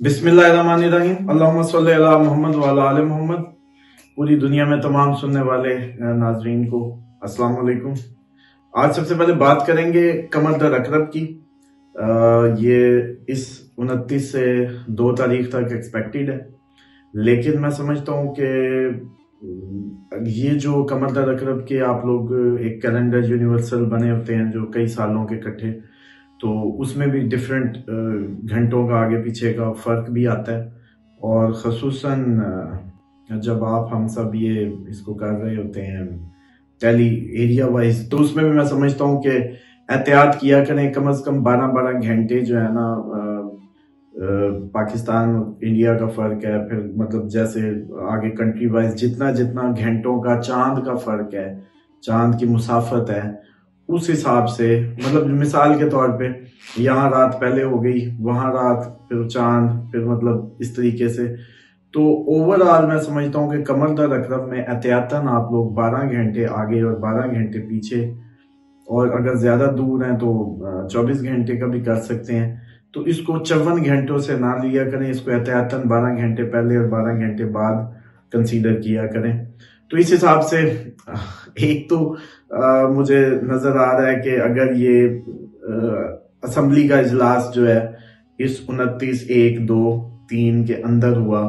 बिस्मिल्लाहिर्रहमानिर्रहीम अल्लाहुम्मा सल्ली अला मोहम्मद व अला आले मोहम्मद। पूरी दुनिया में तमाम सुनने वाले नाजरीन को अस्सलाम वालेकुम। आज सबसे पहले बात करेंगे कमर दर अकरब की। ये इस 29 से 2 तारीख तक एक्सपेक्टेड है, लेकिन मैं समझता हूँ कि ये जो कमर दर अकरब के आप लोग एक कैलेंडर यूनिवर्सल बने होते हैं जो कई सालों के इकट्ठे, तो उसमें भी डिफरेंट घंटों का आगे पीछे का फ़र्क भी आता है। और ख़ुसूसन जब आप हम सब ये इसको कर रहे होते हैं टेली एरिया वाइज, तो उसमें भी मैं समझता हूँ कि एहतियात किया करें। कम से कम 12-12 घंटे जो है ना, पाकिस्तान इंडिया का फ़र्क है, फिर मतलब जैसे आगे कंट्री वाइज जितना जितना घंटों का चांद का फ़र्क है, चांद की मुसाफत है, उस हिसाब से मतलब मिसाल के तौर पे यहाँ रात पहले हो गई, वहाँ रात, फिर चांद, फिर मतलब इस तरीके से। तो ओवरऑल मैं समझता हूँ कि कमर दर अकरब में एहतियातन आप लोग 12 घंटे आगे और 12 घंटे पीछे, और अगर ज़्यादा दूर हैं तो 24 घंटे का भी कर सकते हैं। तो इसको 54 घंटों से ना लिया करें, इसको एहतियातन 12 घंटे पहले और 12 घंटे बाद कंसीडर किया करें। तो इस हिसाब से एक तो मुझे नज़र आ रहा है कि अगर ये असम्बली का इजलास जो है इस 29/1, 2, 3 के अंदर हुआ,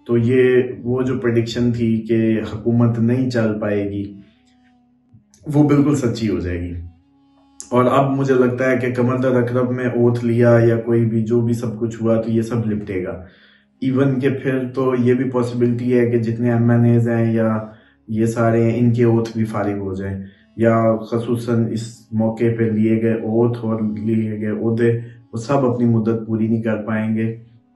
तो ये वो जो प्रेडिक्शन थी कि हुकूमत नहीं चल पाएगी, वो बिल्कुल सच्ची हो जाएगी। और अब मुझे लगता है कि कमर दर अकरब में ओथ लिया या कोई भी जो भी सब कुछ हुआ, तो ये सब लिपटेगा। इवन के फिर तो ये भी पॉसिबिलिटी है कि जितने MNAs हैं या ये सारे हैं, इनके ओथ भी फारिग हो जाएं, या खसूसन इस मौके पे लिए गए ओथ और लिए गए ओहदे वो सब अपनी मुद्दत पूरी नहीं कर पाएंगे।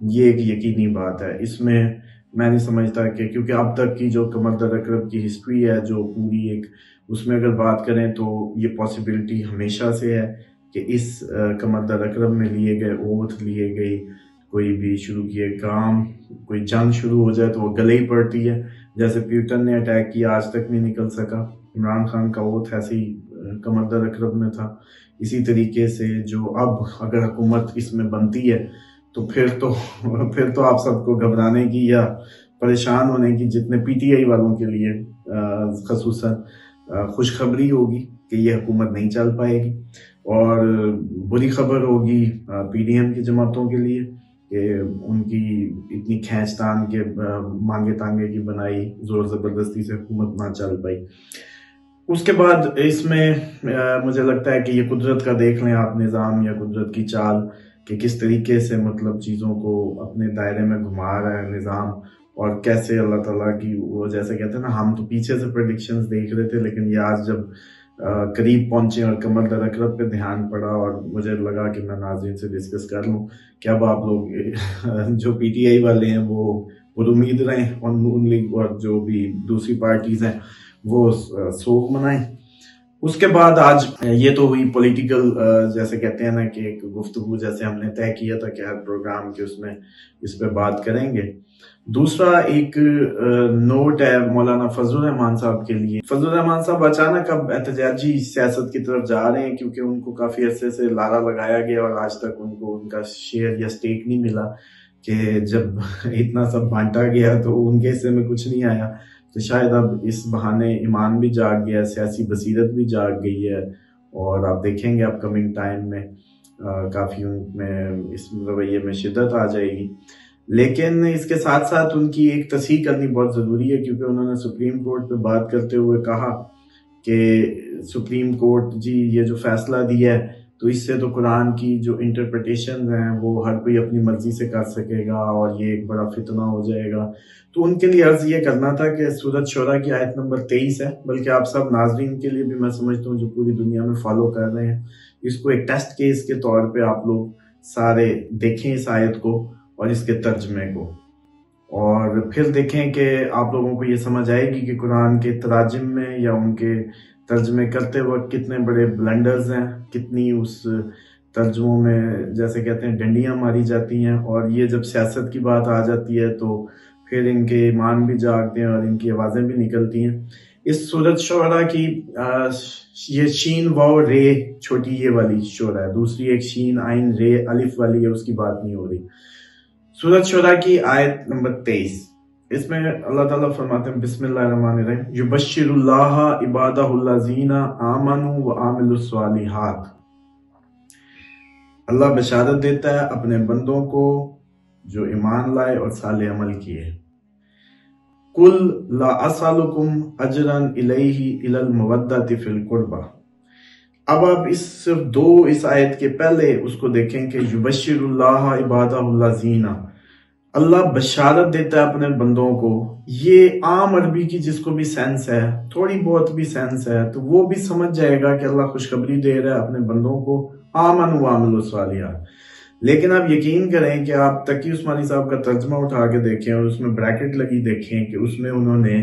ये एक यकीनी बात है। इसमें मैं नहीं समझता कि, क्योंकि अब तक की जो कमर दर अकरब की हिस्ट्री है जो पूरी एक, उसमें अगर बात करें तो ये पॉसिबिलिटी हमेशा से है कि इस कमर दर अकरब में लिए गए ओथ, लिए गई कोई भी शुरू किए काम, कोई जंग शुरू हो जाए तो वो गले ही पड़ती है। जैसे प्यूटन ने अटैक किया, आज तक नहीं निकल सका। इमरान खान का ओथ ऐसे ही कमर दर अकरब में था। इसी तरीके से जो अब अगर हुकूमत इसमें बनती है, तो फिर तो आप सबको घबराने की या परेशान होने की, जितने PTI वालों के लिए खसूसन खुशखबरी होगी कि ये हुकूमत नहीं चल पाएगी, और बुरी खबर होगी PDM की जमातों के लिए कि उनकी इतनी खींचतान के मांगे तांगे की बनाई, जोर ज़बरदस्ती से हुकूमत ना चल पाई। उसके बाद इसमें मुझे लगता है कि ये कुदरत का देख लें आप निज़ाम, या कुदरत की चाल कि किस तरीके से मतलब चीज़ों को अपने दायरे में घुमा रहा है निज़ाम, और कैसे अल्लाह ताला की वो, जैसे कहते हैं ना, हम तो पीछे से प्रेडिक्शंस देख रहे थे, लेकिन ये आज जब करीब पहुंचे और कमर दर अकरब पे ध्यान पड़ा, और मुझे लगा कि मैं नाज़रीन से डिस्कस कर लूं कि अब आप लोग जो PTI वाले हैं वो उम्मीद रहें, और नून लीग और जो भी दूसरी पार्टीज़ हैं वो सोग मनाएं। उसके बाद आज ये तो हुई पॉलिटिकल, जैसे कहते हैं ना कि एक गुफ्तगू, जैसे हमने तय किया था कि हर प्रोग्राम के उसमें इस पे बात करेंगे। दूसरा एक नोट है मौलाना फजलुर रहमान साहब के लिए। फजलुर रहमान साहब अचानक अब एहतजाजी सियासत की तरफ जा रहे हैं, क्योंकि उनको काफ़ी अरसे से लारा लगाया गया और आज तक उनको उनका शेयर या स्टेक नहीं मिला, कि जब इतना सब बांटा गया तो उनके हिस्से में कुछ नहीं आया। तो शायद अब इस बहाने ईमान भी जाग गया, सियासी बसीरत भी जाग गई है, और आप देखेंगे अपकमिंग टाइम में काफ़ी उनमें इस रवैये में शिद्दत आ जाएगी। लेकिन इसके साथ साथ उनकी एक तस्हीह करनी बहुत ज़रूरी है, क्योंकि उन्होंने सुप्रीम कोर्ट पे बात करते हुए कहा कि सुप्रीम कोर्ट जी ये जो फैसला दिया है, तो इससे तो कुरान की जो इंटरप्रिटेशन हैं वो हर कोई अपनी मर्जी से कर सकेगा, और ये एक बड़ा फितना हो जाएगा। तो उनके लिए अर्ज ये करना था कि सूरत शोरा की आयत नंबर 23 है, बल्कि आप सब नाजरीन के लिए भी मैं समझता हूँ जो पूरी दुनिया में फॉलो कर रहे हैं, इसको एक टेस्ट केस के तौर पे आप लोग सारे देखें इस आयत को और इसके तर्जमे को, और फिर देखें कि आप लोगों को ये समझ आएगी कि कुरान के तराजिम में या उनके तर्जमे करते वक्त कितने बड़े ब्लंडर्स हैं, कितनी उस तर्जुमों में जैसे कहते हैं डंडियां मारी जाती हैं, और ये जब सियासत की बात आ जाती है तो फिर इनके ईमान भी जागते हैं और इनकी आवाज़ें भी निकलती हैं। इस सूरत शोरा की ये शीन वाव रे छोटी ये वाली शोरा है, दूसरी एक शीन आइन रे अलिफ वाली है, उसकी बात नहीं हो रही। सूरत शुरा की आयत नंबर 23, इसमें अल्लाह ताला फरमाते हैं बिस्मिल्लाहिर्रहमानिर्रहीम युबश्शिरुल्लाह इबादहुल्लज़ीना आमनू व आमिलुस्सालिहात। अल्लाह बशारत देता है अपने बंदों को जो ईमान लाए और साले अमल किए। कुल ला असअलुकुम अजरन इलैहि इलल मवद्दति फिल कुर्बा। अब आप इस आयत के पहले उसको देखें कि युबश्शिरुल्लाह इबादहुल्लज़ीना, अल्लाह बशारत देता है अपने बंदों को। ये आम अरबी की जिसको भी सेंस है, थोड़ी बहुत भी सेंस है, तो वो भी समझ जाएगा कि अल्लाह खुशखबरी दे रहा है अपने बंदों को आमन व आमिलुस सालिहात। लेकिन आप यकीन करें कि आप तकी उस्मानी साहब का तर्जमा उठा के देखें और उसमें ब्रैकेट लगी देखें कि उसमें उन्होंने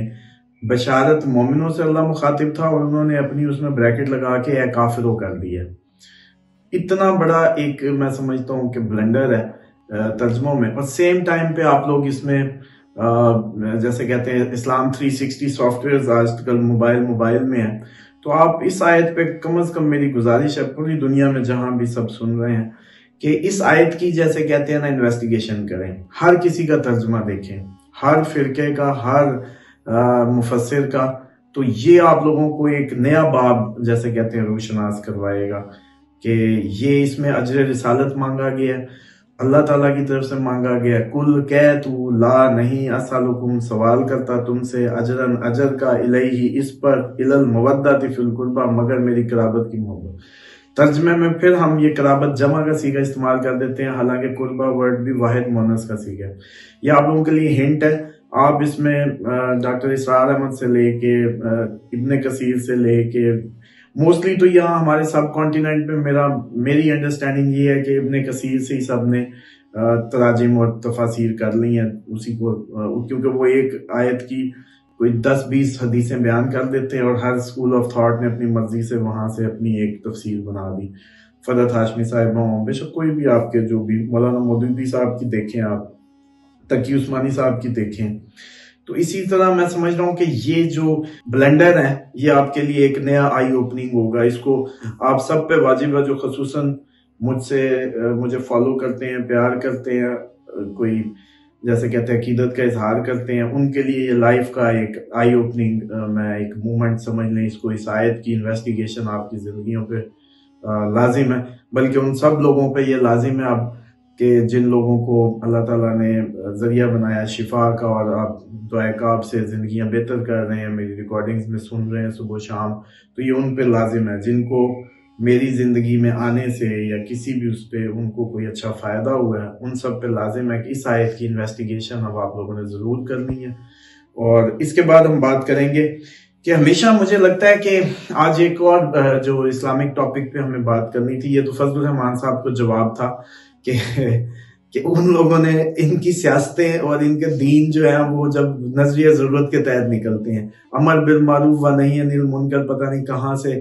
बशारत मोमिनों से अल्लाह मुखातिब था और उन्होंने अपनी उसमें ब्रैकेट लगा के ए काफिरों कर दिया। इतना बड़ा एक मैं समझता हूँ कि ब्लेंडर है तर्जमों में। और सेम टाइम पे आप लोग इसमें जैसे कहते हैं इस्लाम 360 सॉफ्टवेयर आजकल मोबाइल में है, तो आप इस आयत पे कम से कम मेरी गुजारिश है पूरी दुनिया में जहां भी सब सुन रहे हैं कि इस आयत की जैसे कहते हैं ना इन्वेस्टिगेशन करें, हर किसी का तर्जमा देखें, हर फिरके का, हर मुफस्सिर का। तो ये आप लोगों को एक नया बाब जैसे कहते हैं रोशनास करवाएगा कि ये इसमें अजर रिसालत मांगा गया है, अल्लाह ताला की तरफ से मांगा गया। कुल कह तू ला नहीं असअलुकुम, सवाल करता तुमसे, अजरन अजर का, इलैहि इस पर, इलल मवद्दति फिल कुर्बा मगर मेरी कराबत की मोहब्बत। तर्जमे में फिर हम ये कराबत जमा का सीगा इस्तेमाल कर देते हैं, हालांकि कुर्बा वर्ड भी वाहिद मोनस का सीगा है। ये आप लोगों के लिए हिंट है। आप इसमें डॉक्टर इसरार अहमद से लेके इब्ने कसीर से लेके मोस्टली तो यहाँ हमारे सब कॉन्टिनेंट में मेरी अंडरस्टैंडिंग ये है कि इब्ने कसीर से ही सब ने तराजिम और तफासिर कर ली हैं उसी को, क्योंकि वो एक आयत की कोई 10-20 हदीसें बयान कर देते हैं और हर स्कूल ऑफ थॉट ने अपनी मर्जी से वहां से अपनी एक तफसीर बना दी। फरहत हाशमी साहिब हों, बेशक कोई भी आपके जो भी मौलाना मौदूदी साहब की देखें, आप तकी उस्मानी साहब की देखें, तो इसी तरह मैं समझ रहा हूँ कि ये जो ब्लेंडर है ये आपके लिए एक नया आई ओपनिंग होगा। इसको आप सब पे वाजिब है जो खसूसन मुझे फॉलो करते हैं, प्यार करते हैं, कोई जैसे कहते हैं अकीदत का इजहार करते हैं, उनके लिए ये लाइफ का एक आई ओपनिंग मैं एक मूवमेंट समझ लें इसको। इस आयत की इन्वेस्टिगेशन आपकी जिंदगियों पे लाजिम है, बल्कि उन सब लोगों पे ये लाजिम है अब कि जिन लोगों को अल्लाह ताला ने जरिया बनाया शिफा का और आप दुआ काब से जिंदगियां बेहतर कर रहे हैं, मेरी रिकॉर्डिंग्स में सुन रहे हैं सुबह शाम, तो ये उन पे लाजिम है जिनको मेरी जिंदगी में आने से या किसी भी उस पे उनको कोई अच्छा फायदा हुआ है, उन सब पे लाजिम है कि इस आयत की इन्वेस्टिगेशन अब आप लोगों ने जरूर करनी है। और इसके बाद हम बात करेंगे कि हमेशा मुझे लगता है कि आज एक और जो इस्लामिक टॉपिक पे हमें बात करनी थी, ये तो फजल रहमान साहब को जवाब था कि उन लोगों ने इनकी सियासतें और इनके दीन जो है वो जब नजरिया जरूरत के तहत निकलते हैं, अमर बिल मारूफ व नही अनिल मुनकर पता नहीं कहाँ से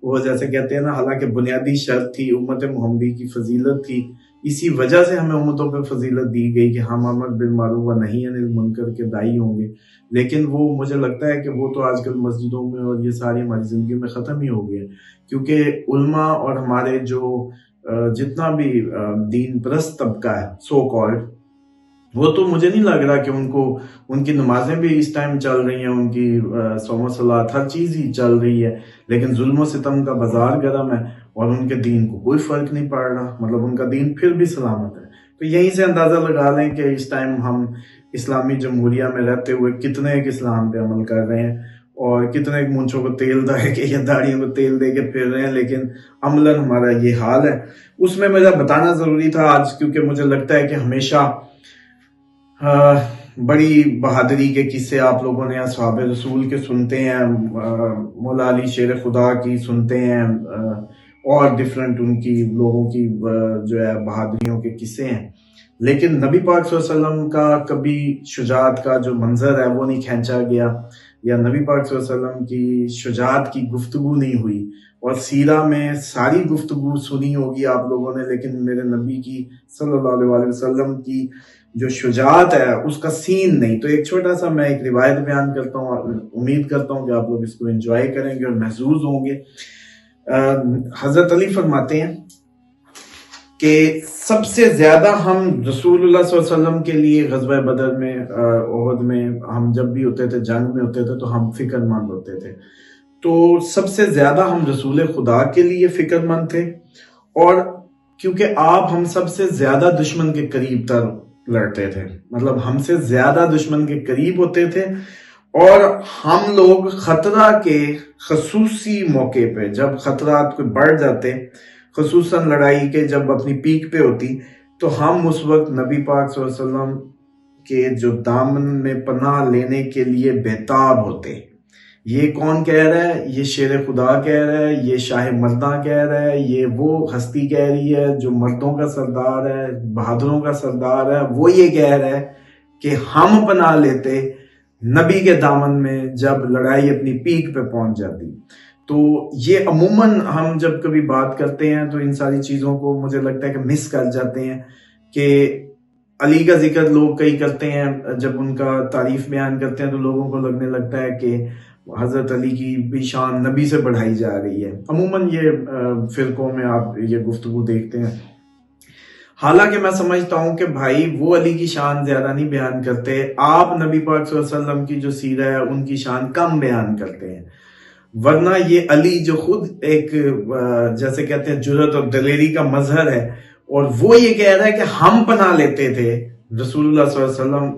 वो जैसे कहते हैं ना, हालांकि बुनियादी शर्त थी, उम्मत मोहम्मदी की फजीलत थी, इसी वजह से हमें उम्मतों पर फजीलत दी गई कि हम अमर बिल मारूफ व नही अनिल मुनकर के दाई होंगे। लेकिन वो मुझे लगता है कि वो तो आजकल मस्जिदों में और ये सारी हमारी जिंदगी में ख़त्म ही हो गया, क्योंकि उल्मा और हमारे जो जितना भी दीन परस्त तबका है सो कॉल्ड, वो तो मुझे नहीं लग रहा कि उनकी नमाजें भी इस टाइम चल रही हैं, उनकी सौम सलात हर चीज़ ही चल रही है, लेकिन जुल्म सितम का बाजार गर्म है और उनके दीन को कोई फर्क नहीं पड़ रहा, मतलब उनका दीन फिर भी सलामत है। तो यहीं से अंदाज़ा लगा लें कि इस टाइम हम इस्लामी जमहूरिया में रहते हुए कितने एक इस्लाम पे अमल कर रहे हैं और कितने एक मूंछों को तेल दे के या दाढ़ियों को तेल दे के फिर रहे हैं, लेकिन अमलन हमारा ये हाल है। उसमें मेरा बताना ज़रूरी था आज, क्योंकि मुझे लगता है कि हमेशा बड़ी बहादुरी के किस्से आप लोगों ने असहाब रसूल के सुनते हैं, मौला अली शेर खुदा की सुनते हैं, और डिफरेंट उनकी लोगों की जो है बहादुरियों के किस्से हैं, लेकिन नबी पाक सल्लल्लाहु अलैहि वसल्लम का कभी शुजात का जो मंजर है वो नहीं खींचा गया, या नबी पाक सल्लल्लाहु अलैहि वसल्लम की शुजात की गुफ्तगू नहीं हुई। और सीरा में सारी गुफ्तगू सुनी होगी आप लोगों ने, लेकिन मेरे नबी की सल्लल्लाहु अलैहि वसल्लम की जो शुजात है उसका सीन नहीं। तो एक छोटा सा मैं एक रिवायत बयान करता हूँ, उम्मीद करता हूँ कि आप लोग इसको एंजॉय करेंगे और महसूस होंगे। हजरत अली फरमाते हैं کہ سب سے زیادہ ہم رسول اللہ صلی اللہ علیہ وسلم کے لیے غزوہ بدر میں احد میں ہم جب بھی ہوتے تھے، جنگ میں ہوتے تھے، تو ہم فکر مند ہوتے تھے. تو سب سے زیادہ ہم رسول خدا کے لیے فکر مند تھے، اور کیونکہ آپ ہم سب سے زیادہ دشمن کے قریب تر لڑتے تھے، مطلب ہم سے زیادہ دشمن کے قریب ہوتے تھے، اور ہم لوگ خطرہ کے خصوصی موقع پہ جب خطرات کو بڑھ جاتے، خصوصاً لڑائی کے جب اپنی پیک پہ ہوتی، تو ہم اس وقت نبی پاک صلی اللہ علیہ وسلم کے جو دامن میں پناہ لینے کے لیے بےتاب ہوتے. یہ کون کہہ رہا ہے؟ یہ شیر خدا کہہ رہا ہے، یہ شاہ مرداں کہہ رہا ہے، یہ وہ ہستی کہہ رہی ہے جو مردوں کا سردار ہے، بہادروں کا سردار ہے. وہ یہ کہہ رہا ہے کہ ہم پناہ لیتے نبی کے دامن میں جب لڑائی اپنی پیک پہ پہنچ جاتی. تو یہ عموماً ہم جب کبھی بات کرتے ہیں تو ان ساری چیزوں کو مجھے لگتا ہے کہ مس کر جاتے ہیں، کہ علی کا ذکر لوگ کئی کرتے ہیں، جب ان کا تعریف بیان کرتے ہیں تو لوگوں کو لگنے لگتا ہے کہ حضرت علی کی بھی شان نبی سے بڑھائی جا رہی ہے. عموماً یہ فرقوں میں آپ یہ گفتگو دیکھتے ہیں. حالانکہ میں سمجھتا ہوں کہ بھائی وہ علی کی شان زیادہ نہیں بیان کرتے، آپ نبی پاک صلی اللہ علیہ وسلم کی جو سیرہ ہے ان کی شان کم بیان کرتے ہیں. ورنہ یہ علی جو خود ایک جیسے کہتے ہیں جرأت اور دلیری کا مظہر ہے، اور وہ یہ کہہ رہا ہے کہ ہم پناہ لیتے تھے رسول اللہ صلی اللہ علیہ وسلم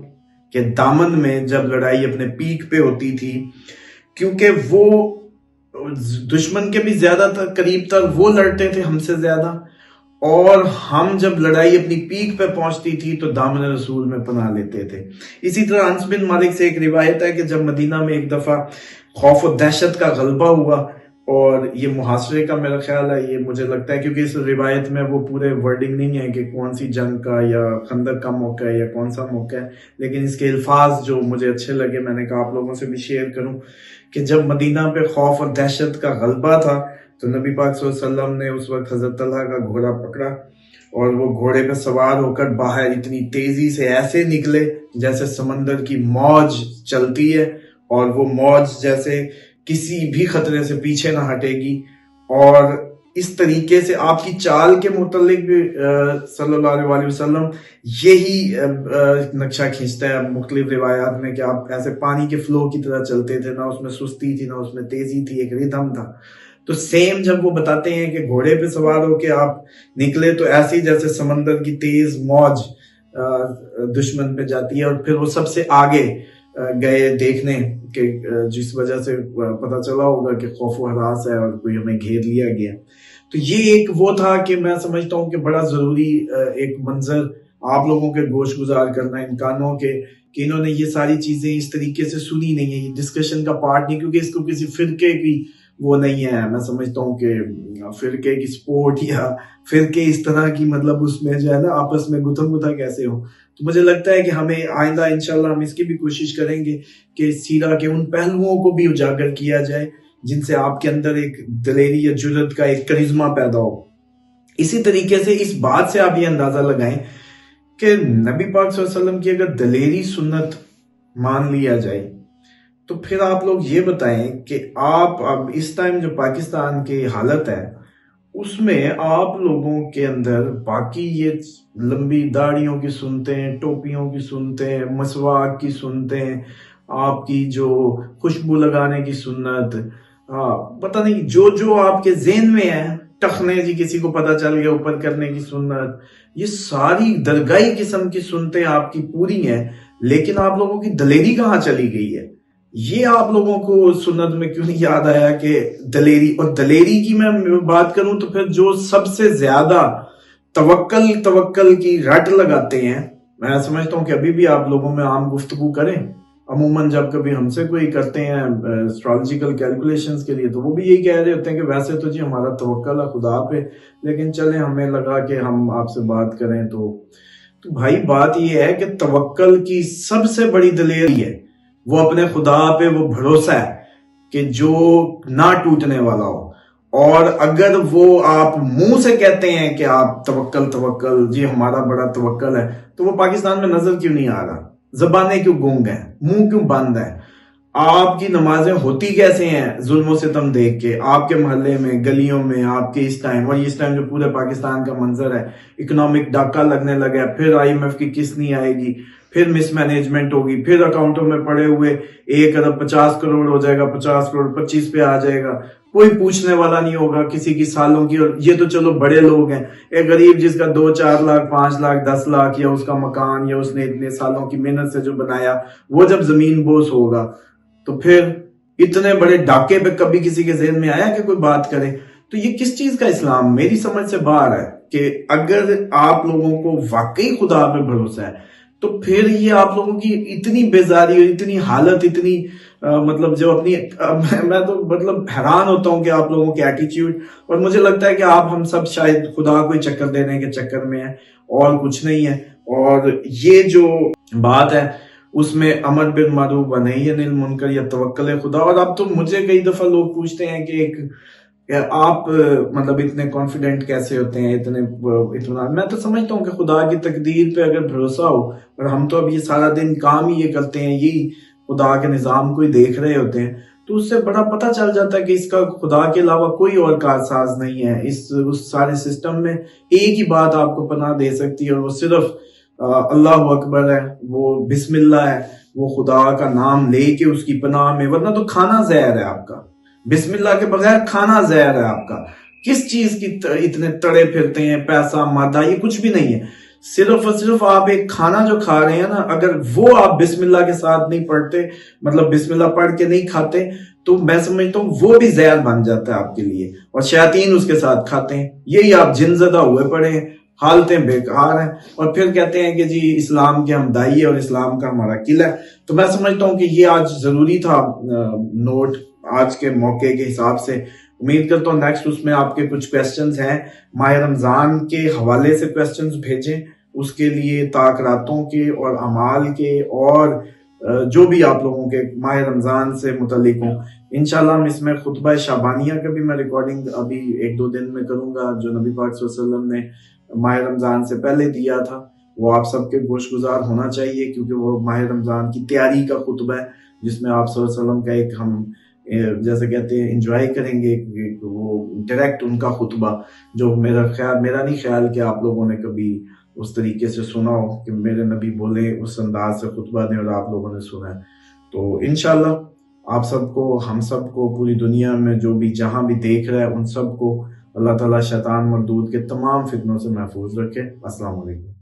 کے دامن میں جب لڑائی اپنے پیک پہ ہوتی تھی، کیونکہ وہ دشمن کے بھی زیادہ تر قریب تر وہ لڑتے تھے ہم سے زیادہ، اور ہم جب لڑائی اپنی پیک پہ پہنچتی تھی تو دامن رسول میں پناہ لیتے تھے. اسی طرح انس بن مالک سے ایک روایت ہے کہ جب مدینہ میں ایک دفعہ خوف و دہشت کا غلبہ ہوا، اور یہ محاصرے کا میرا خیال ہے، یہ مجھے لگتا ہے کیونکہ اس روایت میں وہ پورے ورڈنگ نہیں ہے کہ کون سی جنگ کا یا خندق کا موقع ہے یا کون سا موقع ہے، لیکن اس کے الفاظ جو مجھے اچھے لگے میں نے کہا آپ لوگوں سے بھی شیئر کروں، کہ جب مدینہ پہ خوف اور دہشت کا غلبہ تھا تو نبی پاک صلی اللہ علیہ وسلم نے اس وقت حضرت طلحہ کا گھوڑا پکڑا، اور وہ گھوڑے پہ سوار ہو کر باہر اتنی تیزی سے ایسے نکلے جیسے سمندر کی موج چلتی ہے، اور وہ موج جیسے کسی بھی خطرے سے پیچھے نہ ہٹے گی. اور اس طریقے سے آپ کی چال کے متعلق بھی صلی اللہ علیہ وسلم یہی نقشہ کھینچتا ہے مختلف روایات میں، کہ آپ ایسے پانی کے فلو کی طرح چلتے تھے، نہ اس میں سستی تھی نہ اس میں تیزی تھی، ایک ریدھم تھا. تو سیم جب وہ بتاتے ہیں کہ گھوڑے پہ سوار ہو کے آپ نکلے تو ایسی جیسے سمندر کی تیز موج دشمن پہ جاتی ہے، اور پھر وہ سب سے آگے گئے دیکھنے کہ جس وجہ سے پتہ چلا ہوگا کہ خوف و ہراس ہے اور کوئی ہمیں گھیر لیا گیا. تو یہ ایک وہ تھا کہ میں سمجھتا ہوں کہ بڑا ضروری ایک منظر آپ لوگوں کے گوش گزار کرنا ان کانوں کے، کہ انہوں نے یہ ساری چیزیں اس طریقے سے سنی نہیں ہے، یہ ڈسکشن کا پارٹ نہیں، کیونکہ اس کو کسی فرقے کی وہ نہیں ہے. میں سمجھتا ہوں کہ فرقے کی سپورٹ یا فرقے اس طرح کی مطلب اس میں جو ہے نا آپس میں گتھم گتھا کیسے ہو. تو مجھے لگتا ہے کہ ہمیں آئندہ انشاءاللہ ہم اس کی بھی کوشش کریں گے کہ سیرہ کے ان پہلوؤں کو بھی اجاگر کیا جائے جن سے آپ کے اندر ایک دلیری یا جرأت کا ایک کرشمہ پیدا ہو. اسی طریقے سے اس بات سے آپ یہ اندازہ لگائیں کہ نبی پاک صلی اللہ علیہ وسلم کی اگر دلیری سنت مان لیا جائے تو پھر آپ لوگ یہ بتائیں کہ آپ اب اس ٹائم جو پاکستان کی حالت ہے اس میں آپ لوگوں کے اندر باقی یہ لمبی داڑھیوں کی سنتے ہیں، ٹوپیوں کی سنتے ہیں، مسواک کی سنتے ہیں، آپ کی جو خوشبو لگانے کی سنت، پتہ نہیں جو جو آپ کے ذہن میں ہے، ٹخنے جی کسی کو پتہ چل گیا اوپر کرنے کی سنت، یہ ساری درگاہی قسم کی سنتیں آپ کی پوری ہیں، لیکن آپ لوگوں کی دلیری کہاں چلی گئی ہے؟ یہ آپ لوگوں کو سنت میں کیوں نہیں یاد آیا کہ دلیری؟ اور دلیری کی میں بات کروں تو پھر جو سب سے زیادہ توکل کی رٹ لگاتے ہیں، میں سمجھتا ہوں کہ ابھی بھی آپ لوگوں میں عام گفتگو کریں، عموماً جب کبھی ہم سے کوئی کرتے ہیں اسٹرالوجیکل کیلکولیشنز کے لیے تو وہ بھی یہی کہہ رہے ہوتے ہیں کہ ویسے تو جی ہمارا توکل ہے خدا پہ، لیکن چلیں ہمیں لگا کہ ہم آپ سے بات کریں. تو بھائی بات یہ ہے کہ توکل کی سب سے بڑی دلیری ہے وہ اپنے خدا پہ وہ بھروسہ ہے کہ جو نہ ٹوٹنے والا ہو. اور اگر وہ آپ منہ سے کہتے ہیں کہ آپ توکل جی ہمارا بڑا توکل ہے، تو وہ پاکستان میں نظر کیوں نہیں آ رہا؟ زبانیں کیوں گونگ ہیں؟ منہ کیوں بند ہے؟ آپ کی نمازیں ہوتی کیسے ہیں ظلم و ستم دیکھ کے، آپ کے محلے میں، گلیوں میں، آپ کے اس ٹائم، اور اس ٹائم جو پورے پاکستان کا منظر ہے، اکنامک ڈاکہ لگنے لگا ہے، پھر آئی ایم ایف کی قسط نہیں آئے گی، پھر مس مینجمنٹ ہوگی، پھر اکاؤنٹوں میں پڑے ہوئے 1 ارب 50 کروڑ ہو جائے گا، 50 کروڑ 25 پہ آ جائے گا، کوئی پوچھنے والا نہیں ہوگا کسی کی سالوں کی. اور یہ تو چلو بڑے لوگ ہیں، ایک غریب جس کا 2 4 لاکھ 5 لاکھ 10 لاکھ یا اس کا مکان یا اس نے اتنے سالوں کی محنت سے جو بنایا، وہ جب زمین بوس ہوگا تو پھر اتنے بڑے ڈاکے پہ کبھی کسی کے ذہن میں آیا کہ کوئی بات کرے؟ تو یہ کس چیز کا اسلام میری سمجھ سے باہر ہے کہ اگر آپ لوگوں کو واقعی خدا پہ بھروسہ ہے تو پھر یہ آپ لوگوں کی اتنی بیزاری اور اتنی حالت، اتنی مطلب جو اپنی میں تو مطلب حیران ہوتا ہوں کہ آپ لوگوں کے ایٹیچیوڈ. اور مجھے لگتا ہے کہ آپ ہم سب شاید خدا کو چکر دینے کے چکر میں ہیں اور کچھ نہیں ہے. اور یہ جو بات ہے اس میں امر بالمعروف و نہی عن المنکر یا توکل خدا. اور اب تو مجھے کئی دفعہ لوگ پوچھتے ہیں کہ آپ مطلب اتنے کانفیڈنٹ کیسے ہوتے ہیں، اتنا. میں تو سمجھتا ہوں کہ خدا کی تقدیر پہ اگر بھروسہ ہو، اور ہم تو اب یہ سارا دن کام ہی یہ کرتے ہیں، یہی خدا کے نظام کو ہی دیکھ رہے ہوتے ہیں، تو اس سے بڑا پتہ چل جاتا ہے کہ اس کا خدا کے علاوہ کوئی اور کارساز نہیں ہے. اس سارے سسٹم میں ایک ہی بات آپ کو پناہ دے سکتی ہے، اور وہ صرف اللہ اکبر ہے، وہ بسم اللہ ہے، وہ خدا کا نام لے کے اس کی پناہ میں. ورنہ تو کھانا زہر ہے آپ کا، بسم اللہ کے بغیر کھانا زہر ہے آپ کا. کس چیز کی اتنے تڑے پھرتے ہیں؟ پیسہ، مادہ، یہ کچھ بھی نہیں ہے. صرف اور صرف آپ ایک کھانا جو کھا رہے ہیں نا، اگر وہ آپ بسم اللہ کے ساتھ نہیں پڑھتے، مطلب بسم اللہ پڑھ کے نہیں کھاتے، تو میں سمجھتا ہوں وہ بھی زہر بن جاتا ہے آپ کے لیے، اور شیاطین اس کے ساتھ کھاتے ہیں. یہی آپ جن زدہ ہوئے پڑے ہیں، حالتیں بیکار ہیں، اور پھر کہتے ہیں کہ جی اسلام کے ہم دائی ہے اور اسلام کا ہمارا قلعہ ہے. تو میں سمجھتا ہوں کہ یہ آج ضروری تھا نوٹ، آج کے موقع کے حساب سے. امید کرتا ہوں نیکسٹ اس میں آپ کے کچھ کویسچنز ہیں، ماہ رمضان کے حوالے سے کویسچنز بھیجیں، اس کے لیے تاکراتوں کے اور اعمال کے اور جو بھی آپ لوگوں کے ماہ رمضان سے متعلق ہوں. انشاءاللہ ہم اس میں خطبہ شعبانیہ کا بھی میں ریکارڈنگ ابھی 1 2 دن میں کروں گا، جو نبی پاک صلی اللہ علیہ وسلم نے ماہ رمضان سے پہلے دیا تھا. وہ آپ سب کے گوش گزار ہونا چاہیے، کیونکہ وہ ماہ رمضان کی تیاری کا خطبہ ہے، جس میں آپ صلی اللہ علیہ وسلم کا ایک ہم جیسے کہتے ہیں انجوائے کریں گے، وہ ڈائریکٹ ان کا خطبہ، جو میرا نہیں خیال کہ آپ لوگوں نے کبھی اس طریقے سے سنا ہو کہ میرے نبی بولے اس انداز سے خطبہ دیں اور آپ لوگوں نے سنا ہے. تو انشاءاللہ آپ سب کو، ہم سب کو، پوری دنیا میں جو بھی جہاں بھی دیکھ رہا ہے ان سب کو اللہ تعالیٰ شیطان مردود کے تمام فتنوں سے محفوظ رکھے. السلام علیکم.